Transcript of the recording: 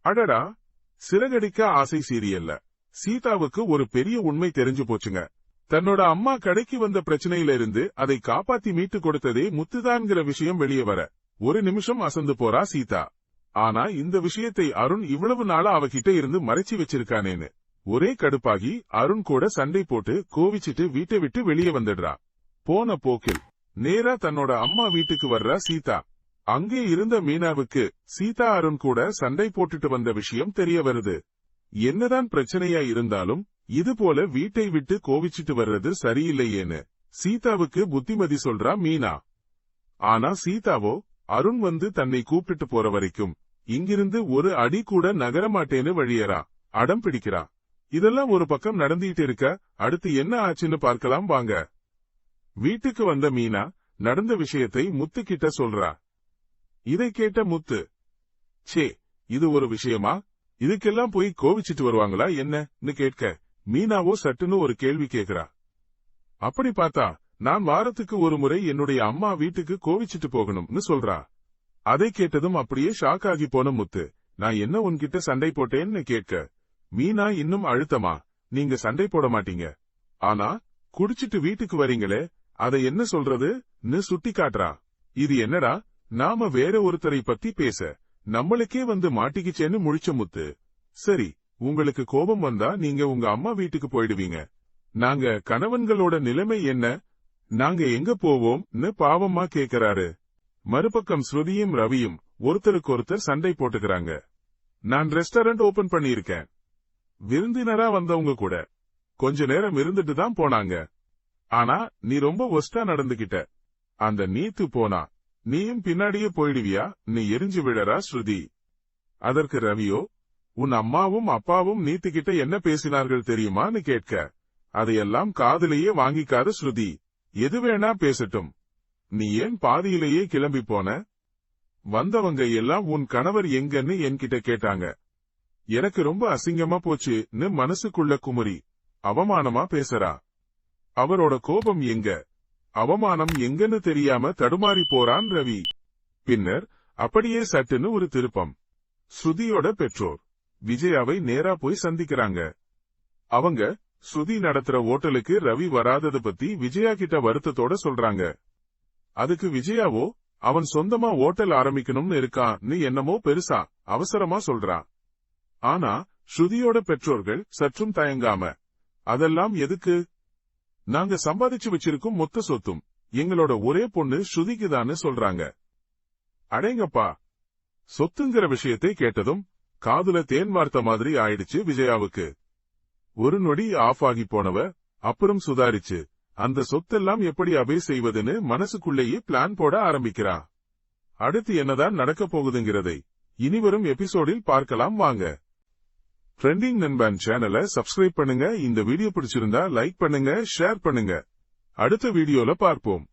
அடடா, சிறகடிக்க ஆசை சீரியல்ல சீதாவுக்கு ஒரு பெரிய உண்மை தெரிஞ்சு போச்சுங்க. தன்னோட அம்மா கடைக்கு வந்த பிரச்சனையில இருந்து அதை காப்பாத்தி மீட்டு கொடுத்ததே முத்துதான்கிற விஷயம் வெளியே வர ஒரு நிமிஷம் அசந்து போறா சீதா. ஆனா இந்த விஷயத்தை அருண் இவ்வளவு நாளா அவகிட்ட இருந்து மறைச்சு வச்சிருக்கானேன்னு ஒரே கடுப்பாகி அருண் கூட சண்டை போட்டு கோவிச்சிட்டு வீட்டை விட்டு வெளியே வந்துடுறா. போன போக்கில் நேரா தன்னோட அம்மா வீட்டுக்கு வர்றா சீதா. அங்கே இருந்த மீனாவுக்கு சீதா அருண் கூட சண்டை போட்டுட்டு வந்த விஷயம் தெரிய வருது. என்னதான் பிரச்சனையா இருந்தாலும் இது போல வீட்டை விட்டு கோவிச்சிட்டு வர்றது சரியில்லையேன்னு சீதாவுக்கு புத்திமதி சொல்றா மீனா. ஆனா சீதாவோ அருண் வந்து தன்னை கூப்பிட்டு போற வரைக்கும் இங்கிருந்து ஒரு அடி கூட நகரமாட்டேன்னு வழியறா, அடம் பிடிக்கிறா. இதெல்லாம் ஒரு பக்கம் நடந்துட்டு இருக்க, அடுத்து என்ன ஆச்சுன்னு பார்க்கலாம் வாங்க. வீட்டுக்கு வந்த மீனா நடந்த விஷயத்தை முத்து கிட்ட சொல்றா. இதை கேட்ட முத்து, சே, இது ஒரு விஷயமா? இதுக்கெல்லாம் போய் கோவிச்சிட்டு வருவாங்களா என்னன்னு கேட்க, மீனாவோ சட்டுன்னு ஒரு கேள்வி கேக்குறா. அப்படி பார்த்தா நான் வாரத்துக்கு ஒரு முறை என்னுடைய அம்மா வீட்டுக்கு கோவிச்சிட்டு போகணும்னு சொல்றா. அதை கேட்டதும் அப்படியே ஷாக் ஆகி போன முத்து, நான் என்ன உன்கிட்ட சண்டை போட்டேன்னு கேட்க, மீனா இன்னும் அழுத்தமா, நீங்க சண்டை போட மாட்டீங்க, ஆனா குடிச்சிட்டு வீட்டுக்கு வரீங்களே அதை என்ன சொல்றதுன்னு சுட்டி காட்டுறா. இது என்னடா, நாம வேற ஒருத்தரை பத்தி பேச நம்மளுக்கே வந்து மாட்டிக்கிச்சேன்னு முழிச்ச முத்து, சரி உங்களுக்கு கோபம் வந்தா நீங்க உங்க அம்மா வீட்டுக்கு போயிடுவீங்க, நாங்க கணவன்களோட நிலைமை என்ன, நாங்க எங்க போவோம்னு பாவமா கேக்குறாரு. மறுபக்கம் ஸ்ருதியும் ரவியும் ஒருத்தருக்கொருத்தர் சண்டை போட்டுக்கிறாங்க. நான் ரெஸ்டாரண்ட் ஓபன் பண்ணியிருக்கேன், விருந்தினரா வந்தவங்க கூட கொஞ்ச நேரம் இருந்துட்டு தான் போனாங்க, ஆனா நீ ரொம்ப ஒஸ்டா நடந்துகிட்ட, அந்த நீத்து போனா நீயும் பின்னாடியே போயிடுவியா நீ எரிஞ்சு விழறா ஸ்ருதி. அதற்கு ரவியோ, உன் அம்மாவும் அப்பாவும் நீத்துக்கிட்ட என்ன பேசினார்கள் தெரியுமான்னு கேட்க, அதையெல்லாம் காதலையே வாங்கிக்காத ஸ்ருதி, எது வேணா பேசட்டும், நீ ஏன் பாதியிலேயே கிளம்பி போன, வந்தவங்க எல்லாம் உன் கணவர் எங்கன்னு என்கிட்ட கேட்டாங்க, எனக்கு ரொம்ப அசிங்கமா போச்சுன்னு மனசுக்குள்ள குமுறி அவமானமா பேசறா. அவரோட கோபம் எங்க, அவமானம் எங்கன்னு தெரியாம தடுமாறி போறான் ரவி. பின்னர் அப்படியே சட்டுன்னு ஒரு திருப்பம். ஸ்ருதியோட பெற்றோர் விஜயாவை நேரா போய் சந்திக்கிறாங்க. அவங்க ஸ்ருதி நடத்துற ஓட்டலுக்கு ரவி வராதது பத்தி விஜயா கிட்ட வருத்தத்தோட சொல்றாங்க. அதுக்கு விஜயாவோ அவன் சொந்தமா ஓட்டல் ஆரம்பிக்கணும்னு இருக்கான்னு என்னமோ பெருசா அவசரமா சொல்றா. ஆனா ஸ்ருதியோட பெற்றோர்கள் சற்றும் தயங்காம, அதெல்லாம் எதுக்கு, நாங்க சம்பாதிச்சு வச்சிருக்கும் மொத்த சொத்தும் எங்களோட ஒரே பொண்ணு ஸ்ருதிக்குதான்னு சொல்றாங்க. அடேங்கப்பா, சொத்துங்கிற விஷயத்தை கேட்டதும் காதுல தேன் வார்த்த மாதிரி ஆயிடுச்சு விஜயாவுக்கு. ஒரு நொடி ஆஃப் ஆகி போனவ அப்புறம் சுதாரிச்சு அந்த சொத்தெல்லாம் எப்படி அபே செய்வதுன்னு மனசுக்குள்ளேயே பிளான் போட ஆரம்பிக்கிறா. அடுத்து என்னதான் நடக்க போகுதுங்கிறதை இனிவரும் எபிசோடில் பார்க்கலாம் வாங்க. ட்ரெண்டிங் நண்பன் சேனலை சப்ஸ்கிரைப் பண்ணுங்க. இந்த வீடியோ பிடிச்சிருந்தா லைக் பண்ணுங்க, ஷேர் பண்ணுங்க. அடுத்த வீடியோல பார்ப்போம்.